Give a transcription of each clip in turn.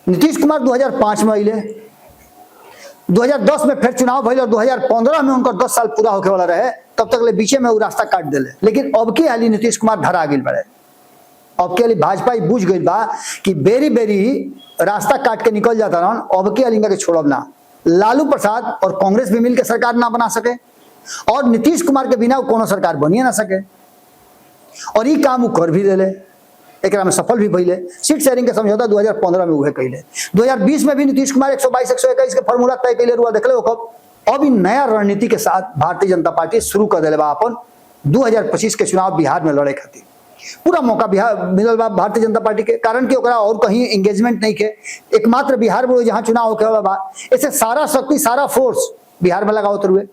नीतीश कुमार 2005 में अले, 2010 में फिर चुनाव भइल और 2015 में उनका 10 साल पूरा होके वाला रहे, तब तक ले बीचे में वो रास्ता काट दिले। लेकिन अब के हाली नीतीश कुमार धरा गिल बड़े, अब के हाली भाजपा बुझ गई बा कि बेरी बेरी रास्ता काट के निकल जाता रहन, अब के हाली के छोड़ब ना। लालू प्रसाद और कांग्रेस भी मिलकर सरकार ना बना सके और नीतीश कुमार के बिना कोनो सरकार बनिए ना सके, और ये काम वो कर भी दिले, एक में सफल भी भइले। सीट शेयरिंग के समझौता 2015 में उहे कैले, 2020 में भी नीतीश कुमार 122 121 के फॉर्मूला तय कैले रुआ देखले हो कब। अब इन नया रणनीति के साथ भारतीय जनता पार्टी शुरू कर दिले बा अपन 2025 के चुनाव बिहार में लड़े खातिर। पूरा मौका बिहार मिलल बा भारतीय जनता पार्टी के, कारण कि ओकरा और कहीं एंगेजमेंट नहीं के, एकमात्र बिहार में जहां चुनाव होके वाला बा, ऐसे सारा शक्ति सारा फोर्स बिहार में लगावत रुए।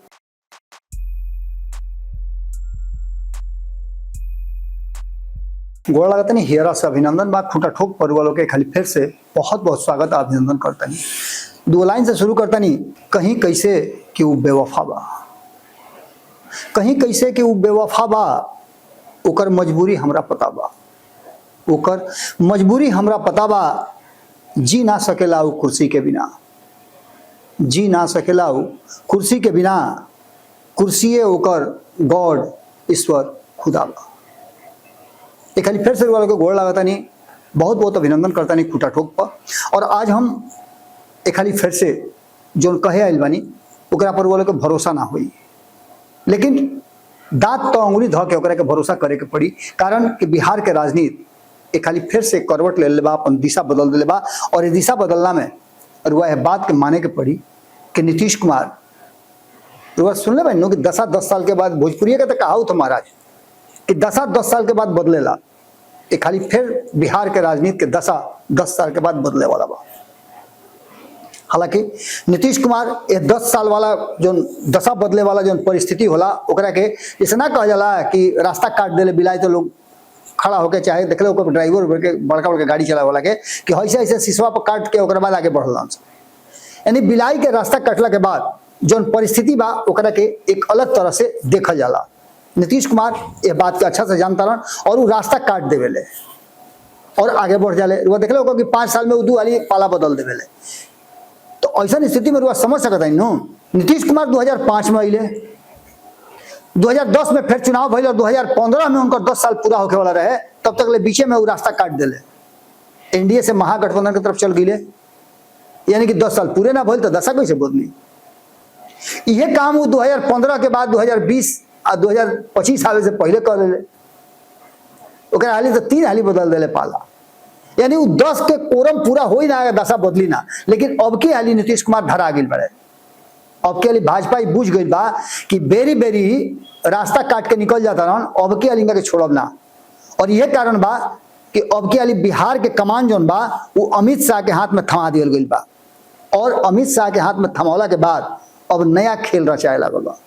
गोड़ लगता नहीं हेरा से अभिनंदन बा खूटा ठोक पर वालों के खाली फिर से बहुत बहुत स्वागत अभिनंदन करता नहीं। दो लाइन से शुरू करता नहीं, कहीं कैसे कि वो बेवफा बा, कहीं कैसे कि वो बेवफा बा, ओकर मजबूरी हमरा पता बा, ओकर मजबूरी हमरा पता बा। जी ना सकेला वो कुर्सी के बिना, जी ना सकेला वो कुर्सी के बिना, कुर्सीए ओकर गॉड ईश्वर खुदा बा। एक खाली फिर से वालों को गोड़ लगाता नहीं, बहुत बहुत अभिनंदन करता नहीं खूटा ठोक पर। और आज हम एक खाली फिर से जो कहे आइल बानी ओकरा पर वालों को भरोसा ना हुई, लेकिन दांत तो अंगुली ध के ओकरा के भरोसा करे के पड़ी, कारण कि बिहार के राजनीति एक खाली फिर से करवट ले बा, अपन दिशा बदल दिले बा। और ये दिशा बदलना में रुआ है बात के माने के पड़ी कि नीतीश कुमार रुआ सुन ले भाई नो कि 10 साल के बाद भोजपुरी का तो कहा था महाराज कि 10 साल के बाद बदलेला। एक खाली फिर बिहार के राजनीति के दशा 10 साल के बाद बदले वाला बा। हालांकि नीतीश कुमार ये 10 साल वाला जो दशा बदले वाला जो परिस्थिति होला ओकरा के जैसे ना कहा जाला कि रास्ता काट देले बिलाई तो लोग खड़ा होके चाहे देख ले ओकर ड्राइवर के बड़का बड़का गाड़ी चला वाला के कि ऐसे ऐसे सिसवा पर काट के ओकर बाद आगे बढ़लन। यानी बिलाई के रास्ता कटला के बाद जो परिस्थिति बा ओकरा के एक अलग तरह से देखल जाला। नीतीश कुमार ये बात के अच्छा से जानता रहन और वो रास्ता काट देवेले और आगे बढ़ जाले। वो देख लो कि 5 साल में उदू वाली पाला बदल देवेले। तो ऐसा स्थिति में समझ सकता है नीतीश कुमार 2005 में अले, 2010 में फिर चुनाव भइल और 2015 में उनका 10 साल पूरा होके वाला रहे, तब तक ले बीचे में वो रास्ता काट दिले, एनडीए से महागठबंधन की तरफ चल गए। यानी कि 10 साल पूरे ना भइल तो दशा कैसे बदली। यह काम वो 2015 के बाद 2020 और 2025 आवे से पहले कर ले, ओकरा हाली तो 3 हाली बदल दिले पाला। यानी वो 10 के कोरम पूरा हो ही ना, दशा बदली ना। लेकिन अब के हाली नीतीश कुमार धरा गिल बड़े, अब के हाली भाजपा बुझ गई बा कि बेरी बेरी रास्ता काट के निकल जाता रहन, अब के हाली के छोड़ब ना। और यह कारण बा कि अब के हाली बिहार के कमान जोन बा वो अमित शाह के हाथ में थमा दियल गई बा, और अमित शाह के हाथ में थमौला के बाद अब नया खेल रचाए लागल बा।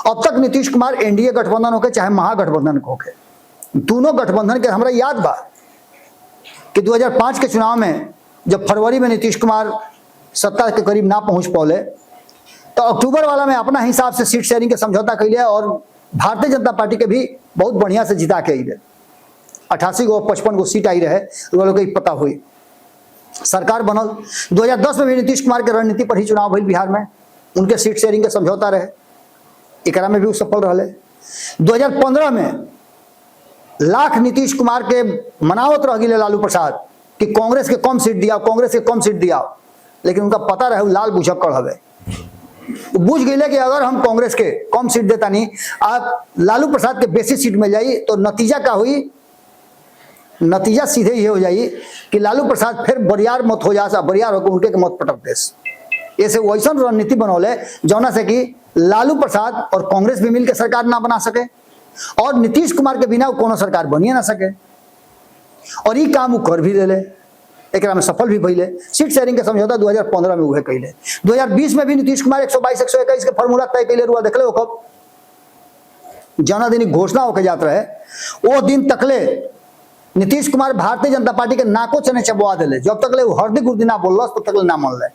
अब तक नीतीश कुमार एनडीए गठबंधन होके चाहे महागठबंधन होके, दोनों गठबंधन के हमरा याद बा कि 2005 के चुनाव में जब फरवरी में नीतीश कुमार सत्ता के करीब ना पहुंच पौले, तो अक्टूबर वाला में अपना हिसाब से सीट शेयरिंग के समझौता कैले और भारतीय जनता पार्टी के भी बहुत बढ़िया से जिता के अइले। 88 गो 55 गो सीट आई रहे, वो लोग पता हुई सरकार बनल। 2010 में भी नीतीश कुमार के रणनीति पर ही चुनाव भइल बिहार में, उनके सीट शेयरिंग के समझौता रहे, एकरा में भी वो सफल रहे। 2015 में लाख नीतीश कुमार के मनावत रह गए लालू प्रसाद कि कांग्रेस के कम सीट दिया, कांग्रेस के कम सीट दिया, लेकिन उनका पता रहे लाल बुझक्कड़ हवे। बुझ गए कि अगर हम कांग्रेस के कम सीट देता नहीं आप लालू प्रसाद के बेसी सीट मिल जाई तो नतीजा क्या हुई, नतीजा सीधे ये हो जाई कि लालू प्रसाद फिर बरियार मत हो जा, बरियार होकर उनके मत पटक देस। ऐसे वैसा रणनीति बनौले जौना से कि लालू प्रसाद और कांग्रेस भी मिलकर सरकार ना बना सके और नीतीश कुमार के बिना कोनो सरकार बनिए ना सके। और ये काम वो कर भी दिले, एक में सफल भी भइले। सीट शेयरिंग के समझौता 2015 में उहे कैले, 2020 में भी नीतीश कुमार 122 121 के फॉर्मूला तय कैले रुआ देखले हो कब। जौना दिन घोषणा होके जात रहे वो दिन तकले नीतीश कुमार भारतीय जनता पार्टी के नाको चने चबवा दिले, जब तक ले हरदी गुर्दी ना बोलस तब तक ना मन ले।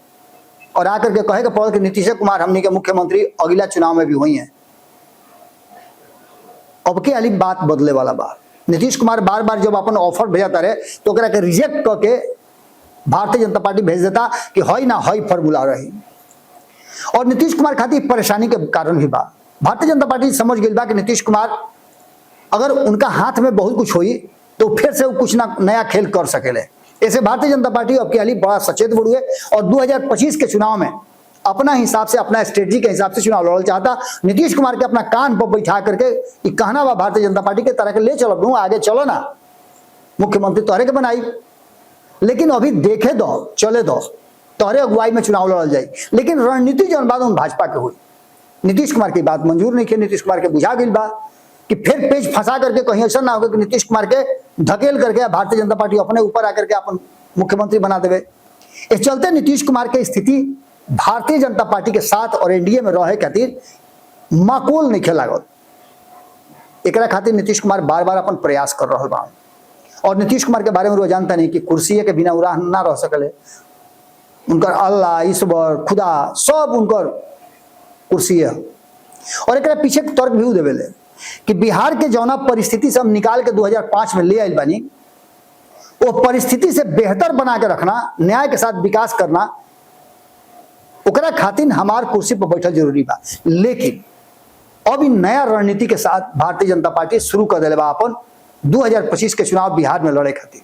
और आकर के कहे के पड़ल कि नीतीश कुमार हमनी के मुख्यमंत्री अगला चुनाव में भी हुई है। अब के अली बात बदले वाला बा। नीतीश कुमार बार बार जब अपन ऑफर भेजता रहे तो ओकरा के रिजेक्ट करके भारतीय जनता पार्टी भेज देता कि हई ना हई फॉर्मूला रही। और नीतीश कुमार खातिर परेशानी के कारण भी बा। भारतीय जनता पार्टी समझ गई बा कि नीतीश कुमार अगर उनका हाथ में बहुत कुछ हुई तो फिर से वो कुछ ना नया खेल कर सकेले। ऐसे भारतीय जनता पार्टी अब के हाली बड़ा सचेत बढ़ुए और 2025 के चुनाव में अपना हिसाब से, अपना स्ट्रेटजी के हिसाब से चुनाव लड़ना चाहता। नीतीश कुमार के अपना कान पर बैठा करके ये कहना बा भारतीय जनता पार्टी के तरह के ले चलो दूं, आगे चलो ना, मुख्यमंत्री तोहरे के बनाई, लेकिन अभी देखे दो, चले दो, तोहरे अगुवाई में चुनाव लड़ल जाए। लेकिन रणनीति जो बाद भाजपा के हुई, नीतीश कुमार की बात मंजूर नहीं की। नीतीश कुमार के बुझा गई बा कि फिर पेज फंसा करके कहीं ऐसा ना होगा कि नीतीश कुमार के धकेल करके भारतीय जनता पार्टी अपने ऊपर आकर के अपन मुख्यमंत्री बना देवे। इस चलते नीतीश कुमार के स्थिति भारतीय जनता पार्टी के साथ और एनडीए में रहे खातिर माकूल नहीं लागल। एकरा खातिर नीतीश कुमार बार बार अपन प्रयास कर रहा बा। और नीतीश कुमार के बारे में वो जानता नहीं कि कुर्सी के बिना उड़ा ना रह सकले। उनकर अल्लाह, ईश्वर, खुदा सब उनकर कुर्सी है। और एक पीछे तर्क भी देवेले कि बिहार के जौना परिस्थिति से हम निकाल के 2005 में ले आइल बानी, वो परिस्थिति से बेहतर बना के रखना, न्याय के साथ विकास करना, ओकरा खातिर हमार कुर्सी पर बैठल जरूरी बा। लेकिन अब इन नया रणनीति के साथ भारतीय जनता पार्टी शुरू कर दिले बा अपन 2025 के चुनाव बिहार में लड़े खातिर।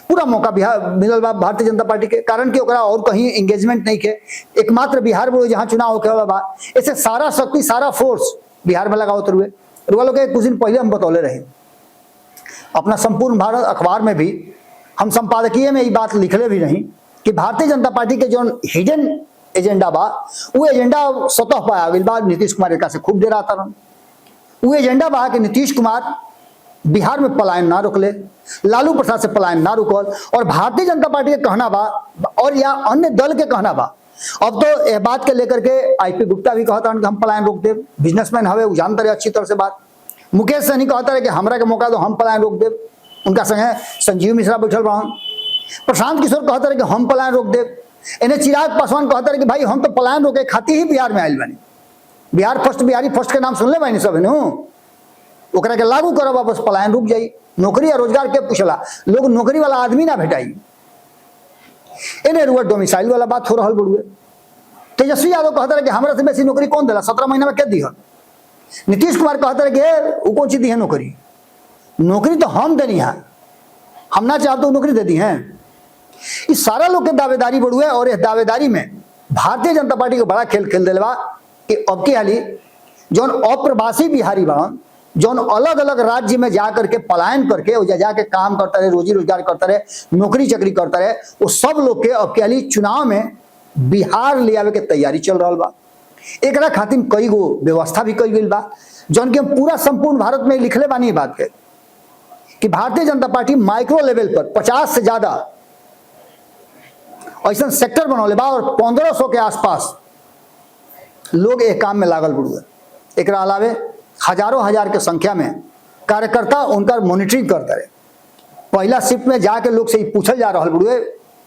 पूरा मौका बिहार मिलल बा भारतीय जनता पार्टी के, कारण कि ओकरा और कहीं एंगेजमेंट नहीं के, एकमात्र बिहार में जहां चुनाव होके वाला बा। ऐसे सारा शक्ति, सारा फोर्स बिहार में लगावत रुए। लोग कुछ दिन पहले हम बतौले रहे अपना संपूर्ण भारत अखबार में भी, हम संपादकीय में ये बात लिखले भी नहीं कि भारतीय जनता पार्टी के जो हिडन एजेंडा बा, वो एजेंडा सतह पर आ गई बा। नीतीश कुमार एक से खूब देर आता रहा। वो एजेंडा बा कि नीतीश कुमार बिहार में पलायन ना रोकले, लालू प्रसाद से पलायन ना रुकल। और भारतीय जनता पार्टी के कहना बा और या अन्य दल के कहना बा, अब तो यह बात के लेकर के आईपी गुप्ता भी कहता कि हम पलायन रोक देव, बिजनेसमैन हवे, वो जानते रहे अच्छी तरह से बात। मुकेश सहनी कहता रहे कि हमरा के मौका दो, हम पलायन रोक देव। उनका संगे संजीव मिश्रा बैठल बा। प्रशांत किशोर कहता रहे कि हम पलायन रोक देव। इन्हें चिराग पासवान कहता रहे कि भाई हम तो पलायन रोके खातिर ही बिहार में आयल बनी। बिहार फर्स्ट, बिहारी फर्स्ट के नाम सुनले बानी सब नु, ओकरा के लागू करो, वापस पलायन रुक जाई। नौकरी या रोजगार के पूछला, लोग नौकरी वाला आदमी ना भेटाई। इन्हें रुआ डोमिसाइल वाला बात हो रहा बड़ुए। तेजस्वी यादव कहता रहे कि हमरा से बेसी नौकरी कौन दिला, 17 महीना में क्या दिया। नीतीश कुमार कहता रहे कि वो कौन सी दी है नौकरी, नौकरी तो हम देनी है, हम ना चाहते तो नौकरी दे दी है। इस सारा लोग के दावेदारी बड़ुए। और इस दावेदारी में भारतीय जनता पार्टी को बड़ा खेल खेल दिलवा कि अब की हाली जौन अप्रवासी बिहारी बन, जौन अलग अलग राज्य में जा करके पलायन करके जाके काम करता रहे, रोजी रोजगार करता रहे, नौकरी चाकरी करता रहे, वो सब लोग के अब के चुनाव में बिहार ले आवे के तैयारी चल रहा बा। एक खातिर कई गो व्यवस्था भी कई गई बा, जौन के हम पूरा संपूर्ण भारत में लिखले बानी बात के कि भारतीय जनता पार्टी माइक्रो लेवल पर 50 से ज्यादा ऐसा सेक्टर बनौले बा और 1500 के आसपास लोग एक काम में लागल बुड़ुए। एक अलावे हजारों हजार के संख्या में कार्यकर्ता उनका मॉनिटरिंग करते रहे। पहला शिफ्ट में जाके लोग से पूछल जा रहा बुड़ुए,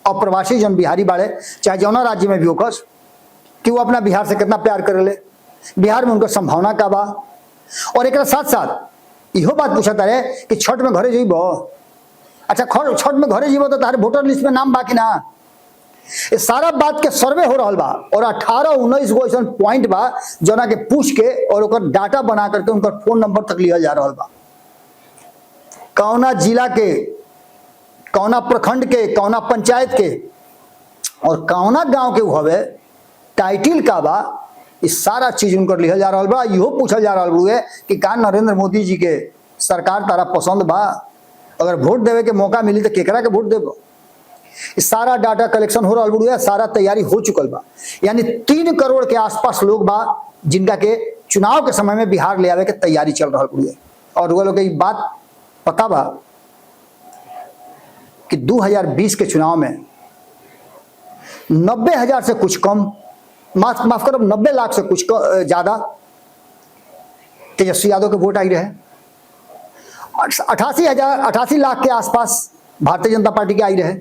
अप्रवासी जन बिहारी बाड़े, चाहे जौना राज्य में भी होकस, कि वो अपना बिहार से कितना प्यार करेले, बिहार में उनका संभावना का बा। और एक साथ साथ इहो बात पूछता रहे कि छठ में घरे जीबो, अच्छा छठ में घरे जीबो तो तारे वोटर लिस्ट में नाम बाकी ना। ये सारा बात के सर्वे हो रहा बा और 18-19 गो ऐसा पॉइंट बा जना के पूछ के और ओकर डाटा बना करके उनका फोन नंबर तक लिया जा रहा बा। कौना जिला के, कौना प्रखंड के, कौना पंचायत के और कौना गांव के हवे, टाइटिल का बा, इस सारा चीज उनकर लिखल जा रहा बा। इहो पूछल जा रहा बा कि का नरेंद्र मोदी जी के सरकार तारा पसंद बा, अगर वोट देवे के मौका मिली तो केकरा के वोट देबो। इस सारा डाटा कलेक्शन हो रहा बा, सारा तैयारी हो चुकल बा। यानी 3 करोड़ के आसपास लोग बा जिनका के चुनाव के समय में बिहार ले आवे के तैयारी चल रहा बा। और वो लोग की बात पता बा कि 2020 के चुनाव में 90,000 से कुछ कम, माफ करो 90 लाख से कुछ ज्यादा तेजस्वी यादव के वोट आई रहे। 88 लाख के आसपास भारतीय जनता पार्टी के आई रहे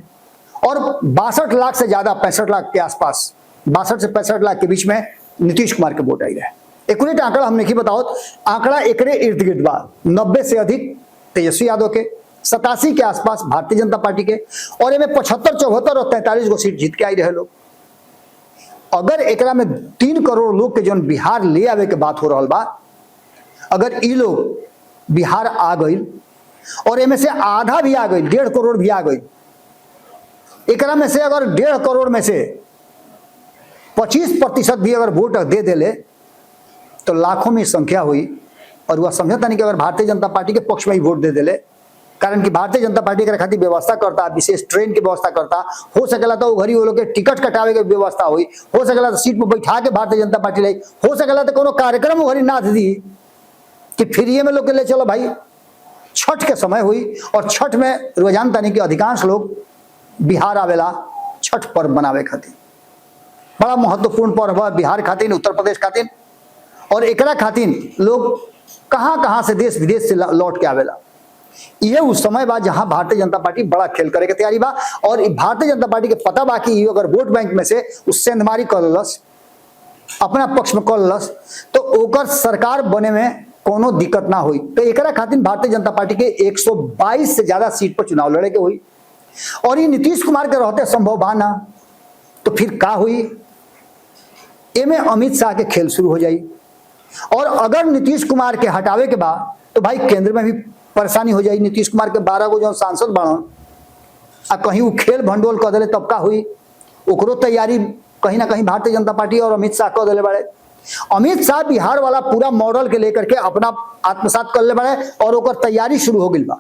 और 62 लाख से ज्यादा, 65 लाख के आसपास, 62 से 65 लाख के बीच में नीतीश कुमार के वोट आई रहे। एक्यूरेट आंकड़ा हम नहीं बताओ, आंकड़ा एकरे इर्द गिर्द बा। 90 से अधिक तेजस्वी यादव के, 87 के आसपास भारतीय जनता पार्टी के, और इनमें 75, 74 और 43 गो सीट जीत के आई रहे लोग। अगर एकरा में 3 करोड़ लोग के जौन बिहार ले आवे के बात हो रहा बा, अगर ई लोग बिहार आ गई और इनमें से आधा भी आ गई, 1.5 करोड़ भी आ गई, एकरा में से अगर 1.5 करोड़ में से 25% भी अगर वोट दे देले तो लाखों में संख्या हुई। और वह समझता नहीं कि अगर भारतीय जनता पार्टी के पक्ष में ही वोट दे देले, कारण कि भारतीय जनता पार्टी के खातिर व्यवस्था करता, विशेष ट्रेन की व्यवस्था करता, हो सकेला तो घरी वो लोग के टिकट कटावे के व्यवस्था हुई, हो सकेला तो सीट पर बैठा के भारतीय जनता पार्टी लाई, हो सकेला तो कोनो कार्यक्रम घरी नाथ दी कि फ्री में लोग के ले चलो भाई। छठ के समय हुई और छठ में रोजान तानी कि अधिकांश लोग बिहार आवेला छठ पर्व बनावे खातिर। बड़ा महत्वपूर्ण पर्व है बिहार खातिर, उत्तर प्रदेश खातिर, और एकरा खातिर लोग कहां कहां से देश विदेश से लौट के आवेला। ये उस समय बा जहां भारतीय जनता पार्टी बड़ा खेल करे के तैयारी बा, और भारतीय जनता पार्टी के पता बा कि अगर वोट बैंक में से उस सेंधमारी कर लस, अपना पक्ष में कर लस, तो ओकर सरकार बने में कोनो दिक्कत ना हुई। तो एकरा खातिर भारतीय जनता पार्टी के 122 से ज्यादा सीट पर चुनाव लड़े के हुई, और ये नीतीश कुमार के रहते संभव बा ना, तो फिर का हुई? एमे अमित शाह के खेल शुरू हो जाई। और अगर नीतीश कुमार के हटावे के बाद तो भाई केंद्र में भी परेशानी हो जाई। नीतीश कुमार के 12 गो जो सांसद बनन आ कहीं वो खेल भंडोल कर दिले तब का हुई? ओकरो तैयारी कहीं ना कहीं भारतीय जनता पार्टी और अमित शाह कर दिले बड़े। अमित शाह बिहार वाला पूरा मॉडल के लेकर के अपना आत्मसात कर ले बड़े और ओकर तैयारी शुरू हो गई बा।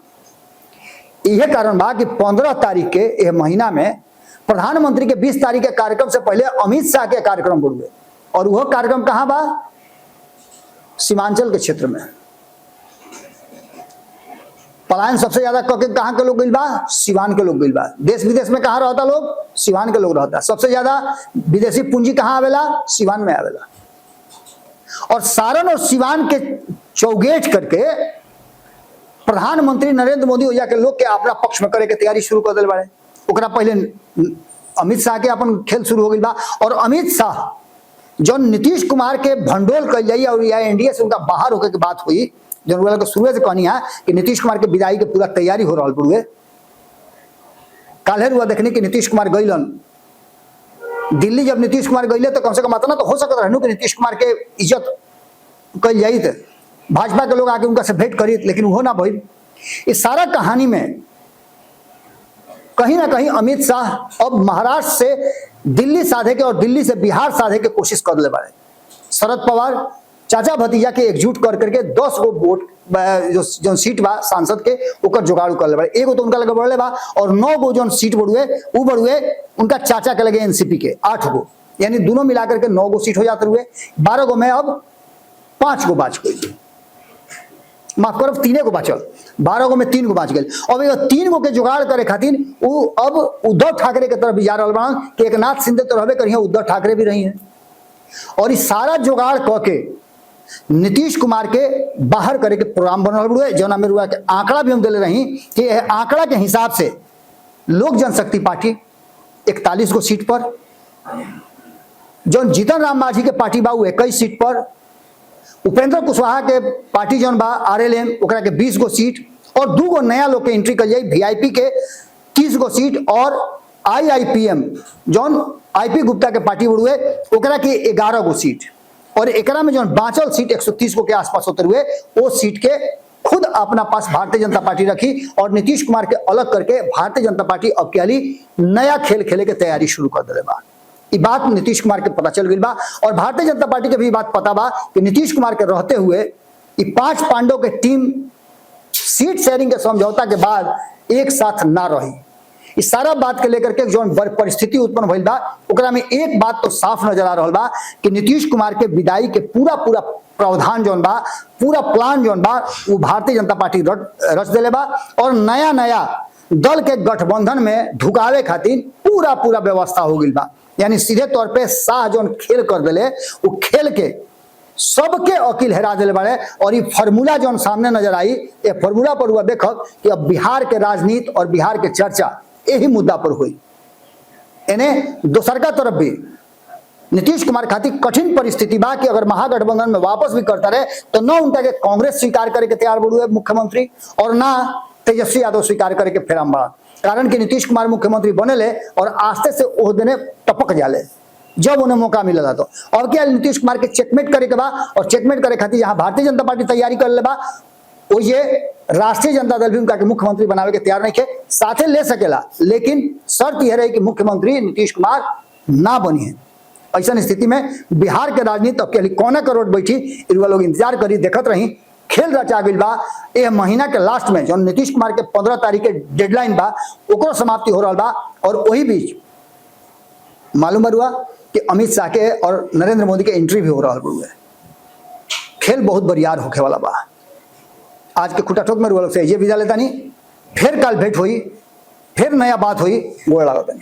यह कारण बा कि 15 तारीख के यह महीना में प्रधानमंत्री के 20 तारीख के कार्यक्रम से पहले अमित शाह के कार्यक्रम बढ़ुए, और वह कार्यक्रम कहां बा? सीमांचल के क्षेत्र में। पलायन सबसे ज्यादा कहां के लोग गइल बा? सिवान के लोग गइल बा। देश विदेश में कहां रहता लोग? सिवान के लोग रहता। सबसे ज्यादा विदेशी पूंजी कहां आवेला? सिवान में आवेला। और सारण और सिवान के चौगेट करके प्रधानमंत्री नरेंद्र मोदी हो जाके लोग के अपना पक्ष में करे के तैयारी शुरू कर दिल बाड़े। ओकरा पहले अमित शाह के अपन खेल शुरू हो गई बा, और अमित शाह जो नीतीश कुमार के भंडोल कर जाइए और या एनडीए से उनका बाहर होकर के बात हुई, जो वाला को शुरू से कहनी है कि नीतीश कुमार के विदाई के पूरा तैयारी हो रहा है। काल्हे हुआ देखने की नीतीश कुमार गईलन दिल्ली। जब नीतीश कुमार गईले तो कम से कम इतना तो हो सकता रहनु कि नीतीश कुमार के इज्जत कल जाई, भाजपा के लोग आके उनका से भेंट करी, लेकिन वो ना भइल। इस सारा कहानी में कहीं ना कहीं अमित शाह अब महाराष्ट्र से दिल्ली साधे के और दिल्ली से बिहार साधे के कोशिश कर ले बारे। शरद पवार चाचा भतीजा के एकजुट कर करके 10 गो वोट जो सीट बा सांसद के ओकर जुगाड़ कर ले बारे। एगो तो उनका लगे बढ़ले बा, और 9 गो जो सीट बढ़ुए उनका चाचा के लगे एनसीपी के 8 गो, यानी दोनों मिलाकर के 9 गो सीट हो जाते हुए 12 गो में अब 5 गो बाच गई। माफ करो 3 गो बाचल, 12 गो में 3 गो बाच गए। अब ये 3 गो के जुगाड़ करे खातिर वो अब उद्धव ठाकरे के तरफ भी जा रहा बा कि एकनाथ शिंदे तो रहबे करिए, उद्धव ठाकरे भी रही हैं, और इस सारा जुगाड़ क के नीतीश कुमार के बाहर करे के प्रोग्राम बनल हुए। जना में रुआ के आंकड़ा भी हम दिले रही कि आंकड़ा के हिसाब से लोक जनशक्ति पार्टी 41 गो सीट पर, जो जीतन राम मांझी के पार्टी बा 21 सीट पर, उपेंद्र कुशवाहा के पार्टी जौन बा आरएलएम ओकरा के 20 गो सीट, और 2 गो नया लोग के एंट्री कर जाई वीआईपी के 30 गो सीट, और आईआईपीएम जौन आईपी गुप्ता के पार्टी बढ़ुए ओकरा के 11 गो सीट, और एकरा में जौन बांचल सीट 130 गो के आसपास होते हुए वो सीट के खुद अपना पास भारतीय जनता पार्टी रखी, और नीतीश कुमार के अलग करके भारतीय जनता पार्टी अब के नया खेल खेले के तैयारी शुरू कर दिले बा। ये बात नीतीश कुमार के पता चल गई बा, और भारतीय जनता पार्टी के भी बात पता बा कि नीतीश कुमार के रहते हुए ये 5 पांडव के टीम सीट शेयरिंग के समझौता के बाद एक साथ ना रही। इस सारा बात के लेकर के जो परिस्थिति उत्पन्न भइल बा ओकरा में एक बात तो साफ नजर आ रहा बा कि नीतीश कुमार के विदाई के पूरा प्रावधान जौन बा, पूरा प्लान जौन बा वो भारतीय जनता पार्टी रच दिले बा, और नया नया दल के गठबंधन में ढुकावे खातिर पूरा व्यवस्था हो गई बा। यानी सीधे तौर पे शाह जौन खेल कर दिले वो खेल के सबके अकील हेरा दिले बाड़े, और ये फॉर्मूला जौन सामने नजर आई, ये फॉर्मूला पर हुआ देखब कि अब बिहार के राजनीति और बिहार के चर्चा यही मुद्दा पर हुई। इन्हें दोसर का तरफ भी नीतीश कुमार खातिर कठिन परिस्थिति बा कि अगर महागठबंधन में वापस भी करता रहे तो न उनका के कांग्रेस स्वीकार करे के तैयार बढ़ुए मुख्यमंत्री, और ना तेजस्वी यादव स्वीकार करे के फेराम बड़ा। कारण कि नीतीश कुमार मुख्यमंत्री बनेले और आस्ते से ओहदे टपक जाले जब उन्हें मौका मिला तो। अब क्या नीतीश कुमार के चेकमेट करे के बा, और चेकमेट करे खातिर यहाँ भारतीय जनता पार्टी तैयारी कर ले बा, वो ये राष्ट्रीय जनता दल भी उनका के मुख्यमंत्री बनावे के तैयार नहीं के, साथे ले सकेला, लेकिन शर्त यह रही कि मुख्यमंत्री नीतीश कुमार ना बनी है। ऐसा स्थिति में बिहार के राजनीति अब के कोना करोड़ बैठी, इरुआ लोग इंतजार करी देखत रही। खेल रचा गई बा, यह महीना के लास्ट में जो नीतीश कुमार के 15 तारीख के डेडलाइन बा ओकरो समाप्ति हो रहा बा, और वही बीच मालूम हुआ कि अमित शाह के और नरेंद्र मोदी के एंट्री भी हो रहा है। खेल बहुत बरियार होखे वाला बा। आज के खुटा ठोक में रुआ लोग से ये विदा लेता नहीं, फिर कल भेंट हुई, फिर नया बात हुई, गोड़ लागत नहीं।